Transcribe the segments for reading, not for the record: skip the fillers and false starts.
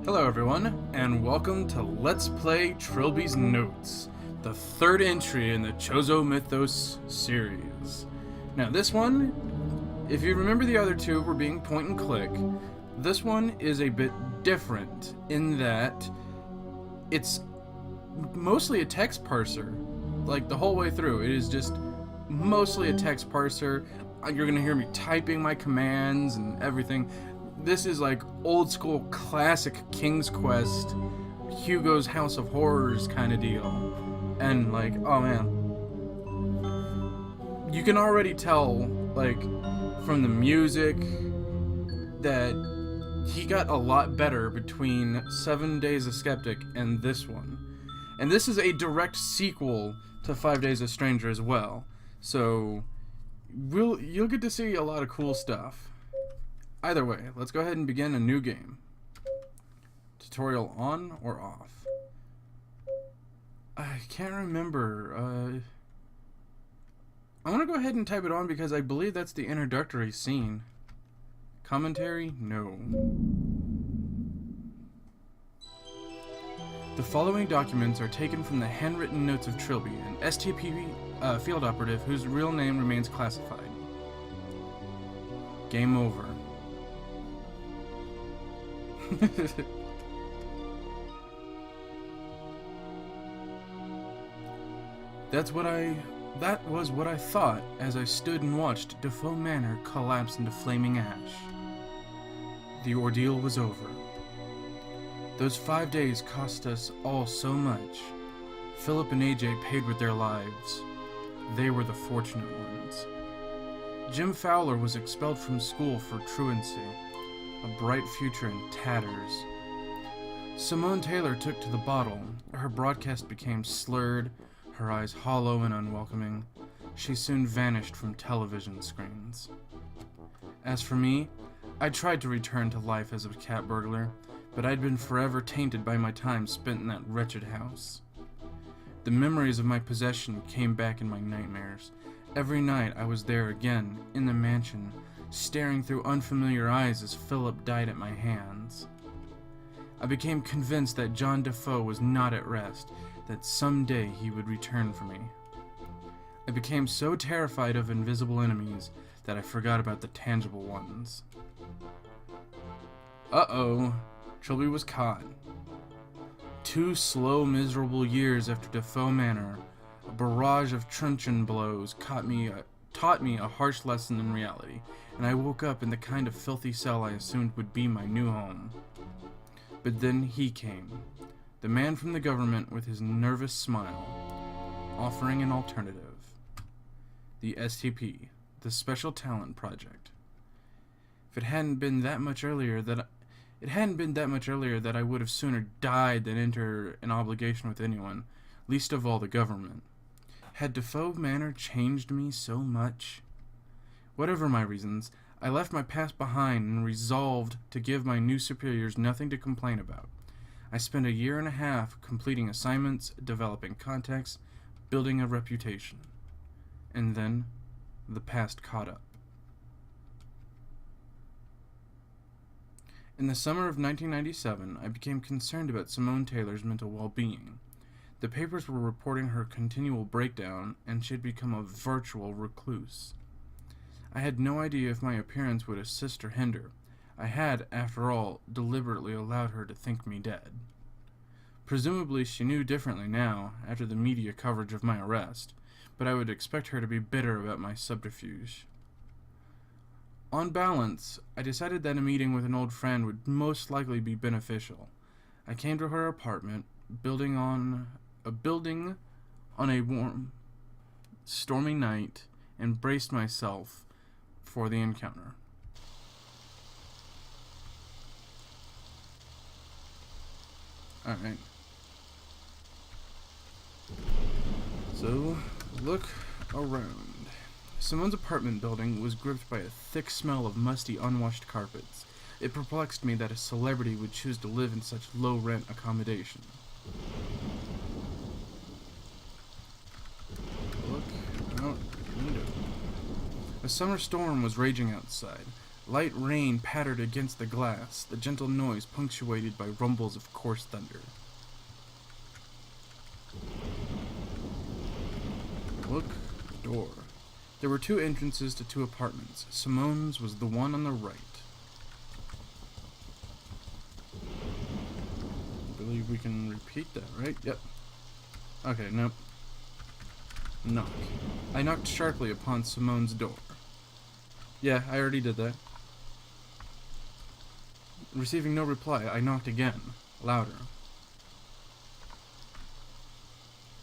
Hello everyone, and welcome to Let's Play Trilby's Notes, the third entry in the Chozo Mythos series. Now this one, if you remember the other two were being point and click, this one is a bit different in that it's mostly a text parser, like the whole way through. It is just mostly a text parser. You're gonna hear me typing my commands and everything. This is like old school classic King's Quest, Hugo's House of Horrors kind of deal. And like, oh man. You can already tell, like, from the music that he got a lot better between 7 Days a Skeptic and this one. And this is a direct sequel to 5 Days a Stranger as well. So you'll get to see a lot of cool stuff. Either way, let's go ahead and begin a new game. Tutorial on or off? I can't remember. I want to go ahead and type it on because I believe that's the introductory scene. Commentary? No. The following documents are taken from the handwritten notes of Trilby, an STP field operative whose real name remains classified. Game over. That was what I thought as I stood and watched Defoe Manor collapse into flaming ash. The ordeal was over. Those 5 days cost us all so much. Philip and AJ paid with their lives. They were the fortunate ones. Jim Fowler was expelled from school for truancy. A bright future in tatters. Simone Taylor took to the bottle. Her broadcast became slurred, her eyes hollow and unwelcoming. She soon vanished from television screens. As for me, I tried to return to life as a cat burglar, but I'd been forever tainted by my time spent in that wretched house. The memories of my possession came back in my nightmares. Every night I was there again, in the mansion, staring through unfamiliar eyes as Philip died at my hands. I became convinced that John Defoe was not at rest, that someday he would return for me. I became so terrified of invisible enemies that I forgot about the tangible ones. Uh-oh, Trilby was caught. 2 slow, miserable years after Defoe Manor, a barrage of truncheon blows taught me a harsh lesson in reality, and I woke up in the kind of filthy cell I assumed would be my new home. But then he came, the man from the government with his nervous smile, offering an alternative. The STP, the Special Talent Project. If it hadn't been that much earlier that I would have sooner died than enter an obligation with anyone, least of all the government. Had Defoe Manor changed me so much? Whatever my reasons, I left my past behind and resolved to give my new superiors nothing to complain about. I spent 1.5 years completing assignments, developing contacts, building a reputation. And then, the past caught up. In the summer of 1997, I became concerned about Simone Taylor's mental well-being. The papers were reporting her continual breakdown, and she had become a virtual recluse. I had no idea if my appearance would assist or hinder. I had, after all, deliberately allowed her to think me dead. Presumably she knew differently now, after the media coverage of my arrest, but I would expect her to be bitter about my subterfuge. On balance, I decided that a meeting with an old friend would most likely be beneficial. I came to her apartment, building on a warm, stormy night, and braced myself for the encounter. Alright. So, look around. Simone's apartment building was gripped by a thick smell of musty, unwashed carpets. It perplexed me that a celebrity would choose to live in such low-rent accommodation. Look out the window. A summer storm was raging outside. Light rain pattered against the glass, the gentle noise punctuated by rumbles of coarse thunder. Look, door. There were 2 entrances to 2 apartments. Simone's was the one on the right. I believe we can repeat that, right? Yep. Okay, nope. Knock. I knocked sharply upon Simone's door. Yeah, I already did that. Receiving no reply, I knocked again, louder.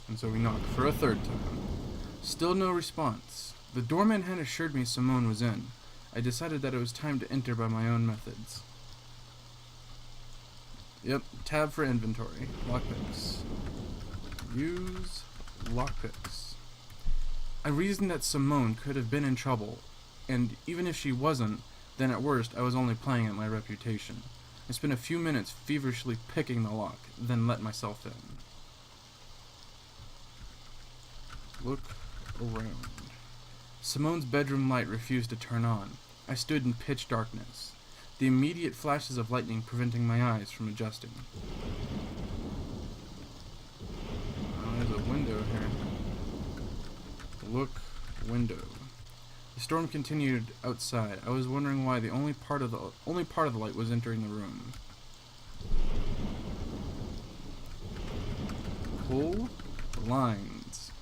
And so we knocked for a 3rd time. Still no response. The doorman had assured me Simone was in. I decided that it was time to enter by my own methods. Yep, tab for inventory. Lockpicks. Use lockpicks. I reasoned that Simone could have been in trouble, and even if she wasn't, then at worst I was only playing at my reputation. I spent a few minutes feverishly picking the lock, then let myself in. Look around. Simone's bedroom light refused to turn on. I stood in pitch darkness, the immediate flashes of lightning preventing my eyes from adjusting. Oh, there's a window here. Look, window. The storm continued outside. I was wondering why the only part of the light was entering the room. Pull blinds.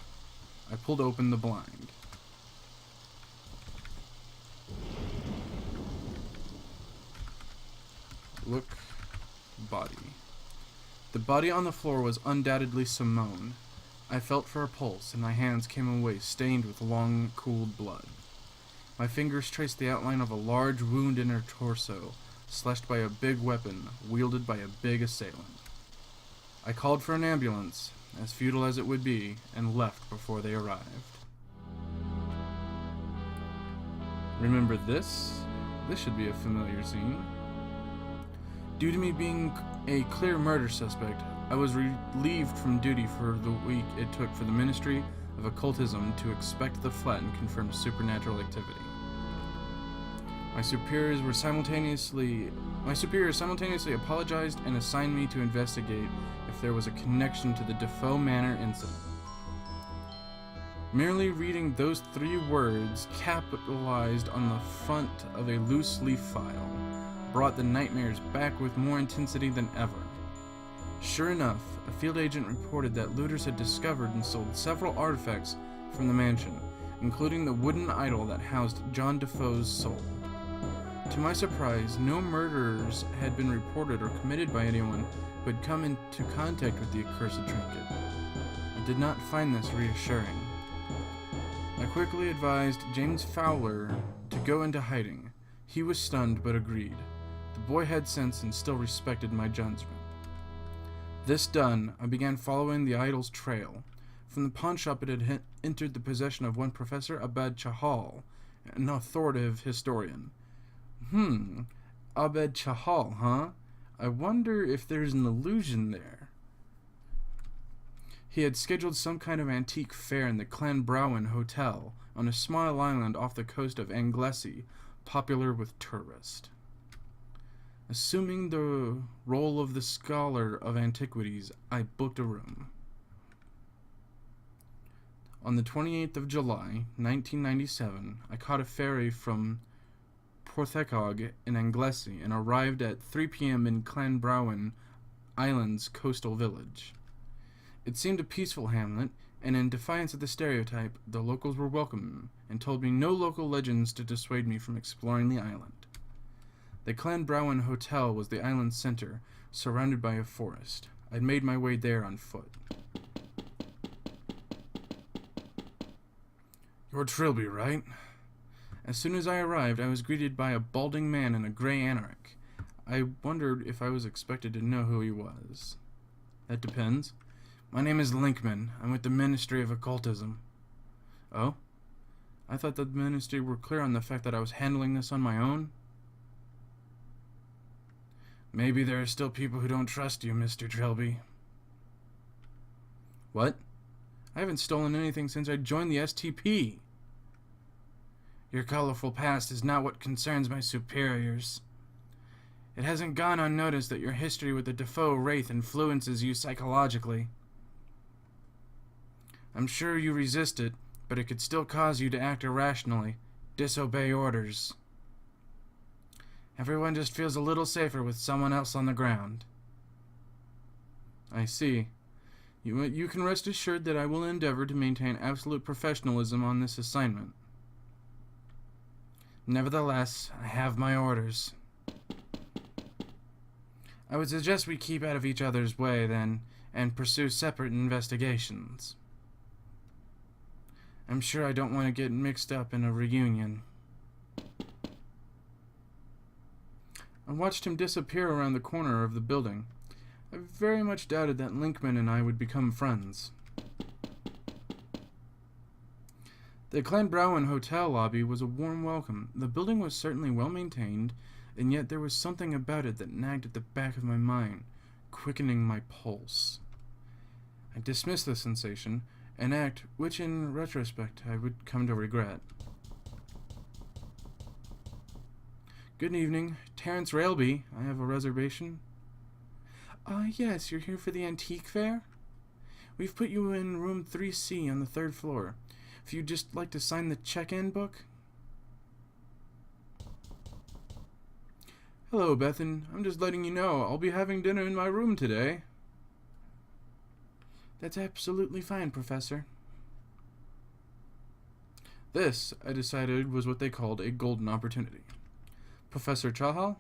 I pulled open the blind. Look, body. The body on the floor was undoubtedly Simone. I felt for her pulse, and my hands came away stained with long, cooled blood. My fingers traced the outline of a large wound in her torso, slashed by a big weapon, wielded by a big assailant. I called for an ambulance, as futile as it would be, and left before they arrived. Remember this? This should be a familiar scene. Due to me being a clear murder suspect, I was relieved from duty for the week it took for the Ministry of Occultism to inspect the flat and confirm supernatural activity. My superiors simultaneously apologized and assigned me to investigate if there was a connection to the Defoe Manor incident. Merely reading those 3 words capitalized on the front of a loose leaf file brought the nightmares back with more intensity than ever. Sure enough, a field agent reported that looters had discovered and sold several artifacts from the mansion, including the wooden idol that housed John Defoe's soul. To my surprise, no murders had been reported or committed by anyone who had come into contact with the accursed trinket. I did not find this reassuring. I quickly advised James Fowler to go into hiding. He was stunned but agreed. The boy had sense and still respected my judgment. This done, I began following the idol's trail. From the pawn shop it had entered the possession of one Professor Abed Chahal, an authoritative historian. Abed Chahal, huh? I wonder if there's an allusion there. He had scheduled some kind of antique fair in the Clanbrowen Hotel on a small island off the coast of Anglesey, popular with tourists. Assuming the role of the scholar of antiquities, I booked a room. On the 28th of July, 1997, I caught a ferry from Porthcawl in Anglesey and arrived at 3 p.m. in Clanbrowen Island's coastal village. It seemed a peaceful hamlet, and in defiance of the stereotype, the locals were welcome and told me no local legends to dissuade me from exploring the island. The Clanbrowen Hotel was the island's center, surrounded by a forest. I'd made my way there on foot. You're Trilby, right? As soon as I arrived, I was greeted by a balding man in a gray anorak. I wondered if I was expected to know who he was. That depends. My name is Linkman. I'm with the Ministry of Occultism. Oh? I thought the Ministry were clear on the fact that I was handling this on my own? Maybe there are still people who don't trust you, Mr. Trilby. What? I haven't stolen anything since I joined the STP. Your colorful past is not what concerns my superiors. It hasn't gone unnoticed that your history with the Defoe Wraith influences you psychologically. I'm sure you resist it, but it could still cause you to act irrationally, disobey orders. Everyone just feels a little safer with someone else on the ground. I see. You can rest assured that I will endeavor to maintain absolute professionalism on this assignment. Nevertheless, I have my orders. I would suggest we keep out of each other's way, then, and pursue separate investigations. I'm sure I don't want to get mixed up in a reunion. I watched him disappear around the corner of the building. I very much doubted that Linkman and I would become friends. The Clanbrowen Hotel lobby was a warm welcome. The building was certainly well maintained, and yet there was something about it that nagged at the back of my mind, quickening my pulse. I dismissed the sensation, an act which in retrospect I would come to regret. Good evening. Terence Railby. I have a reservation. Yes, you're here for the antique fair? We've put you in room 3C on the 3rd floor. If you'd just like to sign the check-in book. Hello, Bethan. I'm just letting you know I'll be having dinner in my room today. That's absolutely fine, Professor. This, I decided, was what they called a golden opportunity. Professor Chahal?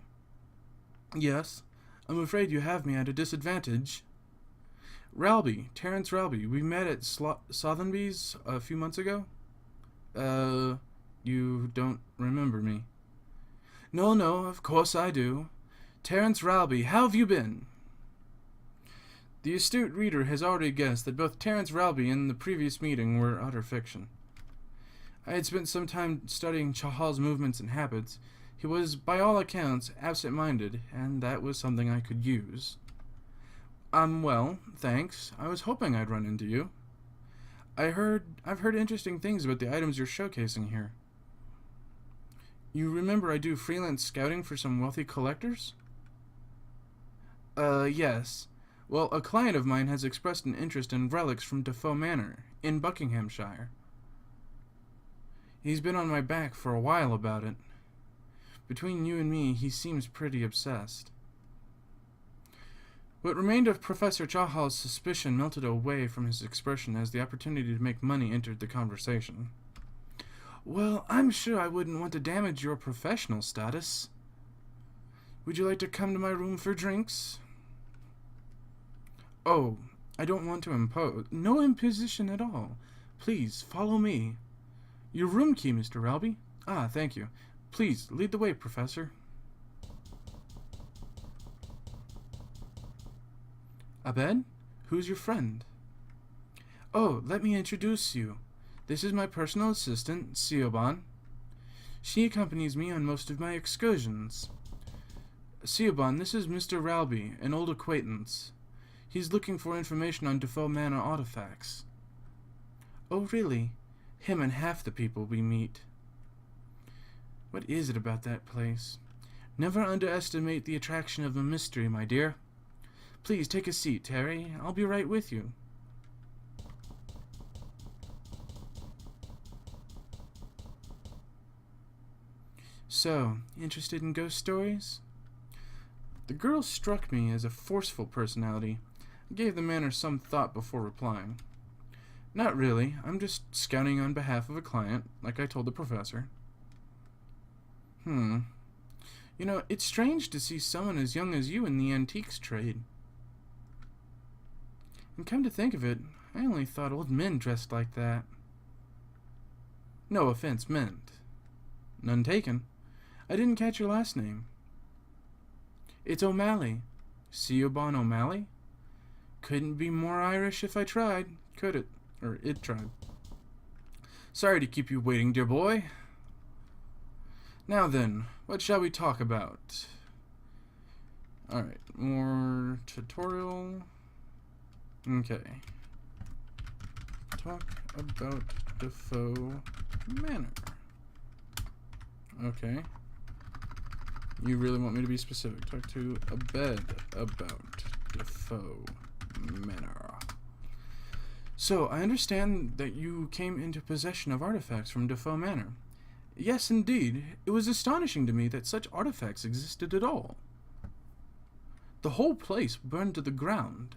Yes. I'm afraid you have me at a disadvantage. Ralby, Terence Ralby. We met at Sotheby's a few months ago. You don't remember me? No, of course I do. Terence Ralby, how have you been? The astute reader has already guessed that both Terence Ralby and the previous meeting were utter fiction. I had spent some time studying Chahal's movements and habits. He was, by all accounts, absent-minded, and that was something I could use. I'm well, thanks. I was hoping I'd run into you. I've heard interesting things about the items you're showcasing here. You remember I do freelance scouting for some wealthy collectors? Yes. Well, a client of mine has expressed an interest in relics from Defoe Manor, in Buckinghamshire. He's been on my back for a while about it. Between you and me, he seems pretty obsessed. What remained of Professor Chahal's suspicion melted away from his expression as the opportunity to make money entered the conversation. Well, I'm sure I wouldn't want to damage your professional status. Would you like to come to my room for drinks? Oh, I don't want to impose. No imposition at all. Please, follow me. Your room key, Mr. Ralby. Ah, thank you. Please, lead the way, Professor. Abed? Who's your friend? Oh, let me introduce you. This is my personal assistant, Siobhan. She accompanies me on most of my excursions. Siobhan, this is Mr. Ralby, an old acquaintance. He's looking for information on Defoe Manor artifacts. Oh, really? Him and half the people we meet. What is it about that place? Never underestimate the attraction of a mystery, my dear. Please take a seat, Terry. I'll be right with you. So, interested in ghost stories? The girl struck me as a forceful personality. I gave the matter some thought before replying. Not really. I'm just scouting on behalf of a client, like I told the professor. You know, it's strange to see someone as young as you in the antiques trade. And come to think of it, I only thought old men dressed like that. No offense meant. None taken. I didn't catch your last name. It's O'Malley. Siobhan O'Malley? Couldn't be more Irish if I tried, could it? Or it tried. Sorry to keep you waiting, dear boy. Now then, what shall we talk about? Alright, more tutorial. Okay. Talk about Defoe Manor. Okay. You really want me to be specific. Talk to a bed about Defoe Manor. So, I understand that you came into possession of artifacts from Defoe Manor. Yes, indeed. It was astonishing to me that such artifacts existed at all. The whole place burned to the ground.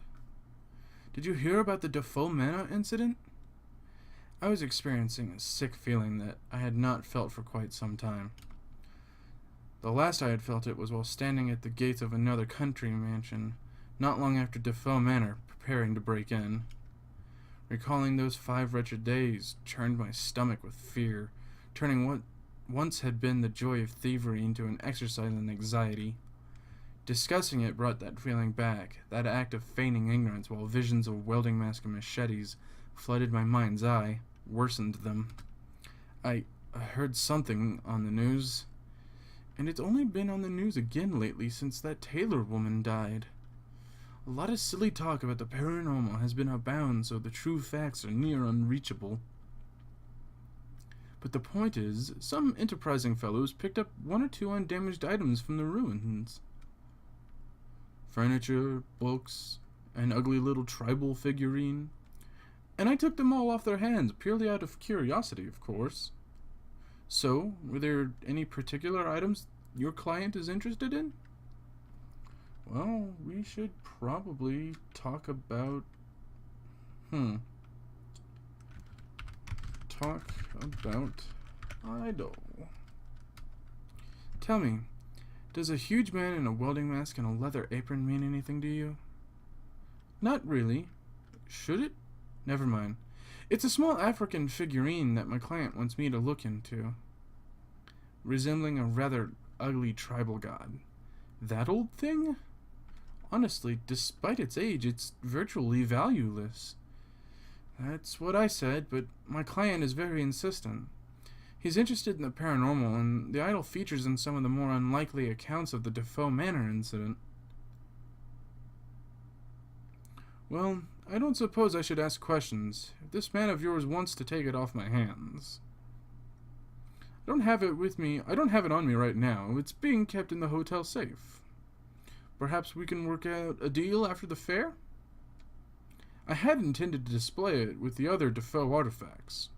Did you hear about the Defoe Manor incident? I was experiencing a sick feeling that I had not felt for quite some time. The last I had felt it was while standing at the gates of another country mansion, not long after Defoe Manor, preparing to break in. Recalling those 5 wretched days churned my stomach with fear, turning what once had been the joy of thievery into an exercise in anxiety. Discussing it brought that feeling back, that act of feigning ignorance while visions of welding mask and machetes flooded my mind's eye, worsened them. I heard something on the news, and it's only been on the news again lately since that Taylor woman died. A lot of silly talk about the paranormal has been abound, so the true facts are near unreachable. But the point is, some enterprising fellows picked up 1 or 2 undamaged items from the ruins. Furniture, books, an ugly little tribal figurine. And I took them all off their hands, purely out of curiosity, of course. So, were there any particular items your client is interested in? Well, we should probably talk about... Talk about idol. Tell me, does a huge man in a welding mask and a leather apron mean anything to you? Not really. Should it? Never mind. It's a small African figurine that my client wants me to look into, resembling a rather ugly tribal god. That old thing? Honestly, despite its age, it's virtually valueless. That's what I said, but my client is very insistent. He's interested in the paranormal, and the idol features in some of the more unlikely accounts of the Defoe Manor incident. Well, I don't suppose I should ask questions. If this man of yours wants to take it off my hands. I don't have it with me. I don't have it on me right now. It's being kept in the hotel safe. Perhaps we can work out a deal after the fair? I had intended to display it with the other Defoe artifacts.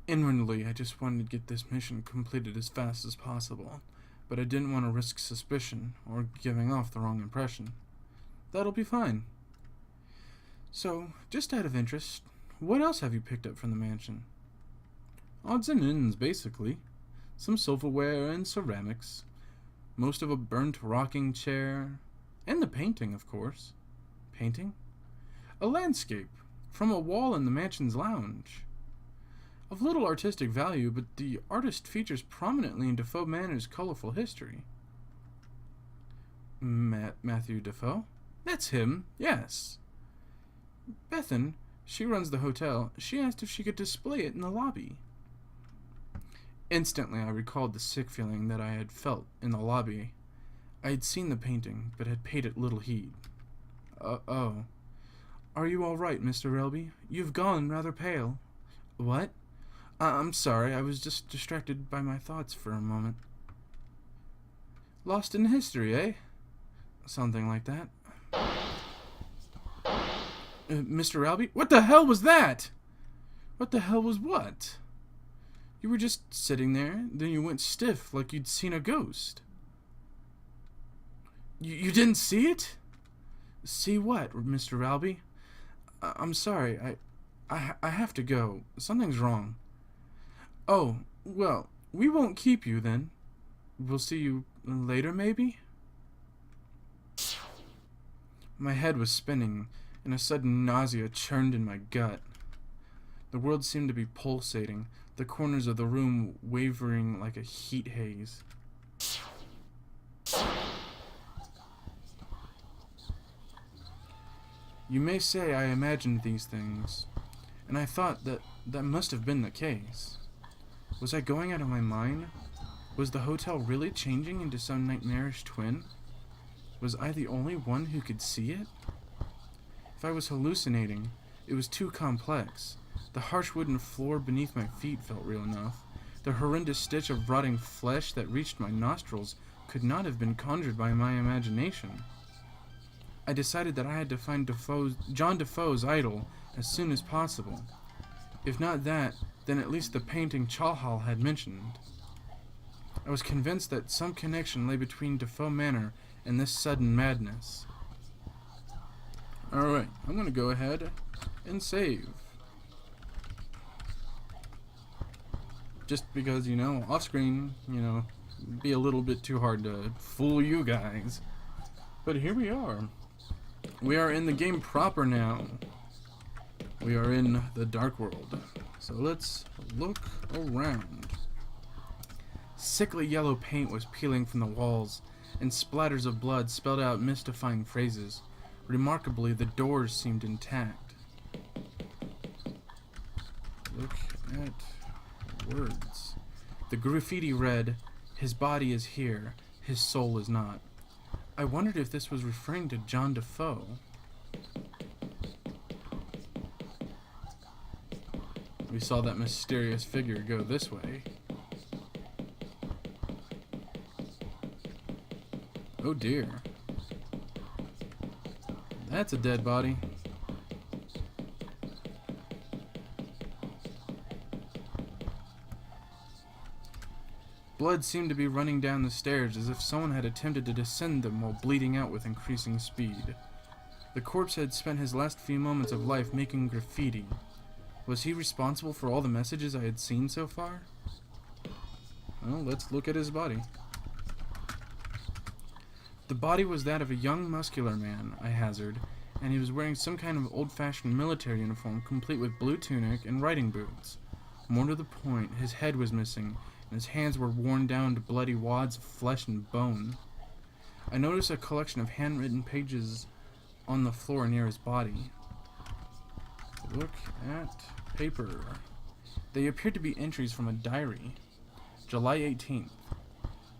Inwardly, I just wanted to get this mission completed as fast as possible, but I didn't want to risk suspicion or giving off the wrong impression. That'll be fine. So, just out of interest, what else have you picked up from the mansion? Odds and ends, basically. Some silverware and ceramics. Most of a burnt rocking chair. And the painting, of course. Painting? A landscape from a wall in the mansion's lounge. Of little artistic value, but the artist features prominently in Defoe Manor's colorful history. Matthew Defoe? That's him, yes. Bethan, she runs the hotel. She asked if she could display it in the lobby. Instantly, I recalled the sick feeling that I had felt in the lobby. I had seen the painting, but had paid it little heed. Oh. Are you all right, Mr. Relby? You've gone rather pale. What? I'm sorry, I was just distracted by my thoughts for a moment. Lost in history, eh? Something like that. Mr. Relby? What the hell was that? What the hell was what? You were just sitting there, then you went stiff like you'd seen a ghost. You didn't see it? See what, Mr. Relby? I'm sorry, I have to go. Something's wrong. Oh, well, we won't keep you then. We'll see you later, maybe? My head was spinning, and a sudden nausea churned in my gut. The world seemed to be pulsating, the corners of the room wavering like a heat haze. You may say I imagined these things, and I thought that must have been the case. Was I going out of my mind? Was the hotel really changing into some nightmarish twin? Was I the only one who could see it? If I was hallucinating, it was too complex. The harsh wooden floor beneath my feet felt real enough. The horrendous stench of rotting flesh that reached my nostrils could not have been conjured by my imagination. I decided that I had to find John Defoe's idol as soon as possible. If not that, then at least the painting Chahal had mentioned. I was convinced that some connection lay between Defoe Manor and this sudden madness. Alright, I'm going to go ahead and save. Just because, off screen, be a little bit too hard to fool you guys. But here we are. We are in the game proper now. We are in the Dark World. So let's look around. Sickly yellow paint was peeling from the walls, and splatters of blood spelled out mystifying phrases. Remarkably, the doors seemed intact. Look at words. The graffiti read, "His body is here, his soul is not." I wondered if this was referring to John Defoe. We saw that mysterious figure go this way. Oh dear. That's a dead body. Blood seemed to be running down the stairs as if someone had attempted to descend them while bleeding out with increasing speed. The corpse had spent his last few moments of life making graffiti. Was he responsible for all the messages I had seen so far? Well, let's look at his body. The body was that of a young, muscular man, I hazarded, and he was wearing some kind of old-fashioned military uniform complete with blue tunic and riding boots. More to the point, his head was missing, and his hands were worn down to bloody wads of flesh and bone. I noticed a collection of handwritten pages on the floor near his body. Look at paper. They appeared to be entries from a diary. July 18th.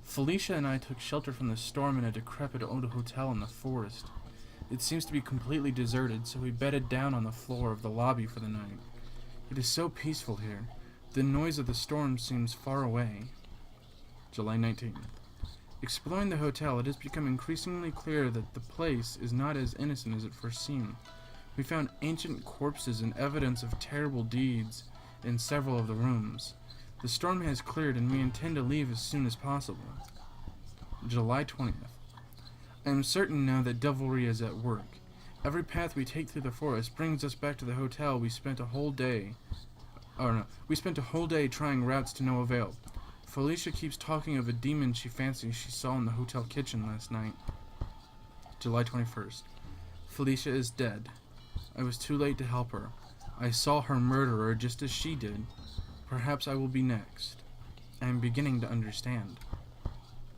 Felicia and I took shelter from the storm in a decrepit old hotel in the forest. It seems to be completely deserted, so we bedded down on the floor of the lobby for the night. It is so peaceful here. The noise of the storm seems far away. July 19th. Exploring the hotel, it has become increasingly clear that the place is not as innocent as it first seemed. We found ancient corpses and evidence of terrible deeds in several of the rooms. The storm has cleared and we intend to leave as soon as possible. July 20th. I am certain now that devilry is at work. Every path we take through the forest brings us back to the hotel we spent a whole day trying routes to no avail. Felicia keeps talking of a demon she fancies she saw in the hotel kitchen last night. July 21st. Felicia is dead. I was too late to help her. I saw her murderer just as she did. Perhaps I will be next. I am beginning to understand.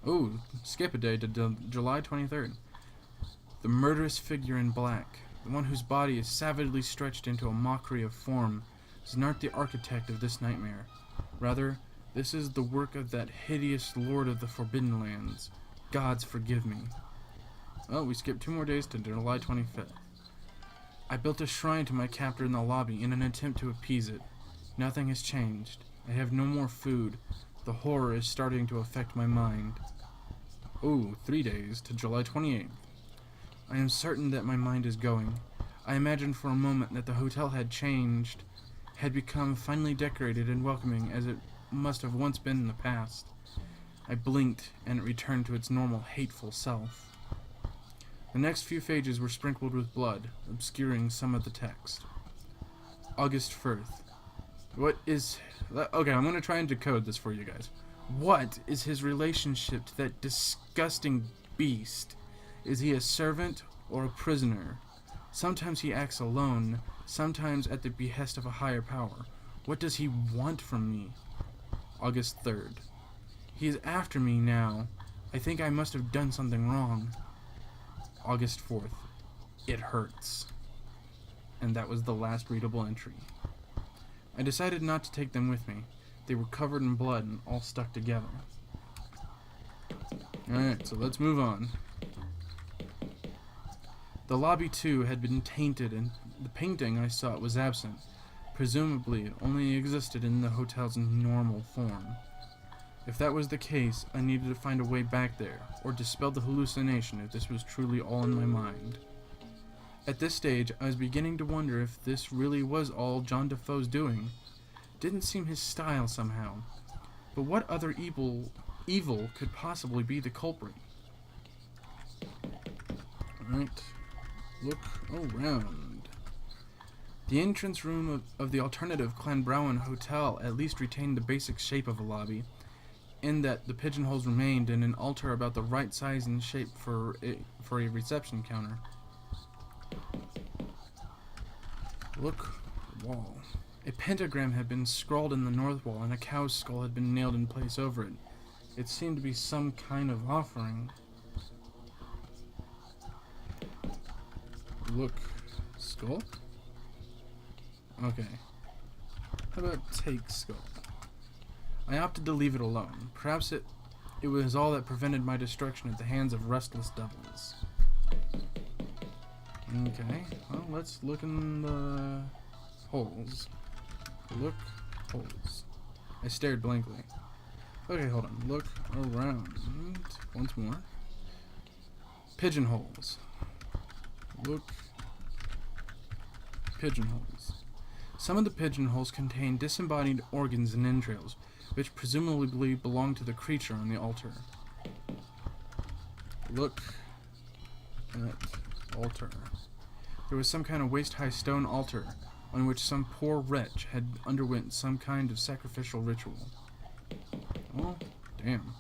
Oh, skip a day to July 23rd. The murderous figure in black, the one whose body is savagely stretched into a mockery of form, is not the architect of this nightmare. Rather, this is the work of that hideous lord of the Forbidden Lands. Gods forgive me. Oh, we skipped 2 more days to July 25th. I built a shrine to my captor in the lobby in an attempt to appease it. Nothing has changed. I have no more food. The horror is starting to affect my mind. Oh, 3 days to July 28th. I am certain that my mind is going. I imagined for a moment that the hotel had changed, had become finely decorated and welcoming as it must have once been in the past. I blinked, and it returned to its normal, hateful self. The next few pages were sprinkled with blood, obscuring some of the text. August 1st. Okay, I'm going to try and decode this for you guys. What is his relationship to that disgusting beast? Is he a servant or a prisoner? Sometimes he acts alone, sometimes at the behest of a higher power. What does he want from me? August 3rd. He is after me now. I think I must have done something wrong. August 4th. It hurts. And that was the last readable entry. I decided not to take them with me. They were covered in blood and all stuck together. Alright, so let's move on. The lobby, too, had been tainted, and the painting I saw was absent. Presumably, it only existed in the hotel's normal form. If that was the case, I needed to find a way back there, or dispel the hallucination if this was truly all in my mind. At this stage, I was beginning to wonder if this really was all John Defoe's doing. Didn't seem his style somehow. But what other evil could possibly be the culprit? Alright, look around. The entrance room of the alternative Clanbrowen Hotel at least retained the basic shape of a lobby, in that the pigeonholes remained and an altar about the right size and shape for a reception counter. Look, wall. A pentagram had been scrawled in the north wall, and a cow's skull had been nailed in place over it. It seemed to be some kind of offering. Look, skull? Okay. How about take skull? I opted to leave it alone. Perhaps it was all that prevented my destruction at the hands of restless devils. Okay, well, let's look in the holes. Look, holes. I stared blankly. Okay, hold on. Look around. Once more. Pigeonholes. Look. Pigeonholes. Some of the pigeonholes contain disembodied organs and entrails, which presumably belong to the creature on the altar. Look at altar. There was some kind of waist-high stone altar on which some poor wretch had underwent some kind of sacrificial ritual. Oh, damn.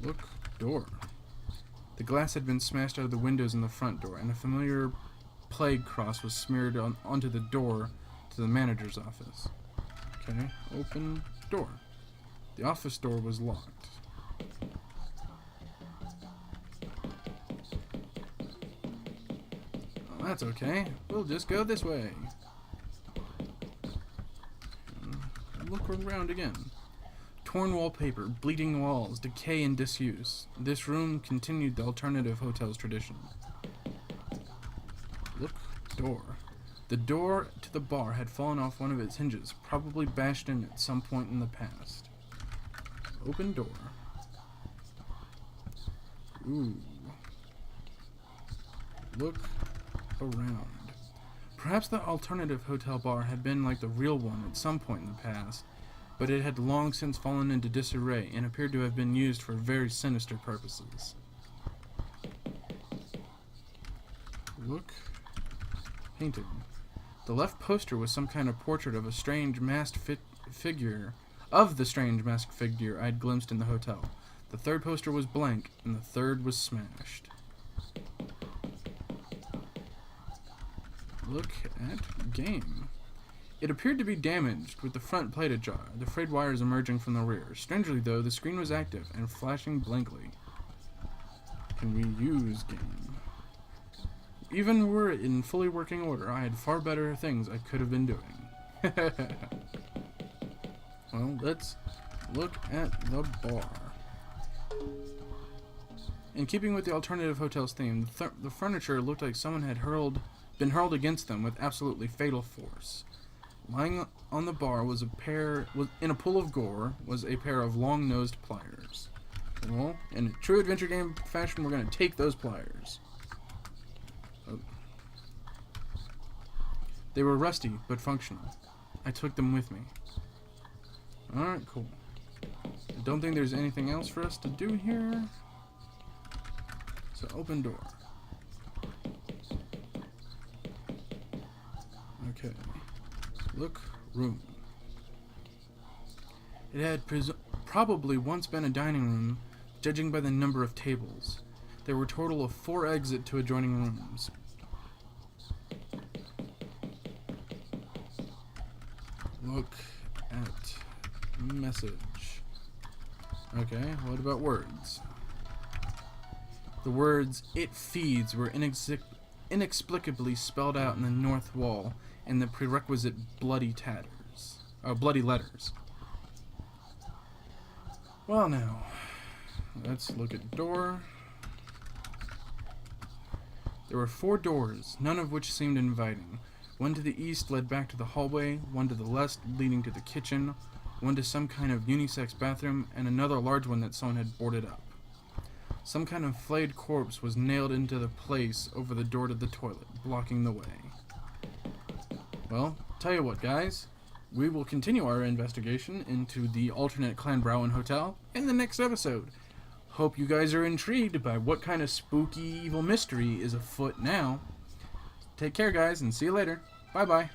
Look, door. The glass had been smashed out of the windows in the front door, and a familiar plague cross was smeared onto the door to the manager's office. Okay, open door. The office door was locked. Oh, that's okay. We'll just go this way. Look around again. Torn wallpaper, bleeding walls, decay and disuse. This room continued the alternative hotel's tradition. Look, door. The door to the bar had fallen off one of its hinges, probably bashed in at some point in the past. Open door. Ooh. Look around. Perhaps the alternative hotel bar had been like the real one at some point in the past, but it had long since fallen into disarray and appeared to have been used for very sinister purposes. Look. Painted. The left poster was some kind of portrait of a strange masked figure, of the strange masked figure I'd glimpsed in the hotel. The third poster was blank, and the third was smashed. Look at game. It appeared to be damaged, with the front plate ajar, the frayed wires emerging from the rear. Strangely, though, the screen was active and flashing blankly. Can we use game? Even were it in fully working order, I had far better things I could have been doing. Well, let's look at the bar. In keeping with the alternative hotel's theme, the furniture looked like someone had been hurled against them with absolutely fatal force. Lying on the bar was in a pool of gore was a pair of long-nosed pliers. Well, in true adventure game fashion, we're going to take those pliers. Oh. They were rusty, but functional. I took them with me. Alright, cool. I don't think there's anything else for us to do here. So, open door. Okay. Look, room. It had probably once been a dining room, judging by the number of tables. There were a total of 4 exits to adjoining rooms. Look at message. Okay, what about words? The words, "It feeds," were inexplicably spelled out in the north wall in the prerequisite bloody letters. Well, now, let's look at door. There were 4 doors, none of which seemed inviting. One to the east led back to the hallway, one to the left leading to the kitchen, one to some kind of unisex bathroom, and another large one that someone had boarded up. Some kind of flayed corpse was nailed into the place over the door to the toilet, blocking the way. Well, tell you what, guys. We will continue our investigation into the alternate Clanbrowen Hotel in the next episode. Hope you guys are intrigued by what kind of spooky evil mystery is afoot now. Take care, guys, and see you later. Bye-bye.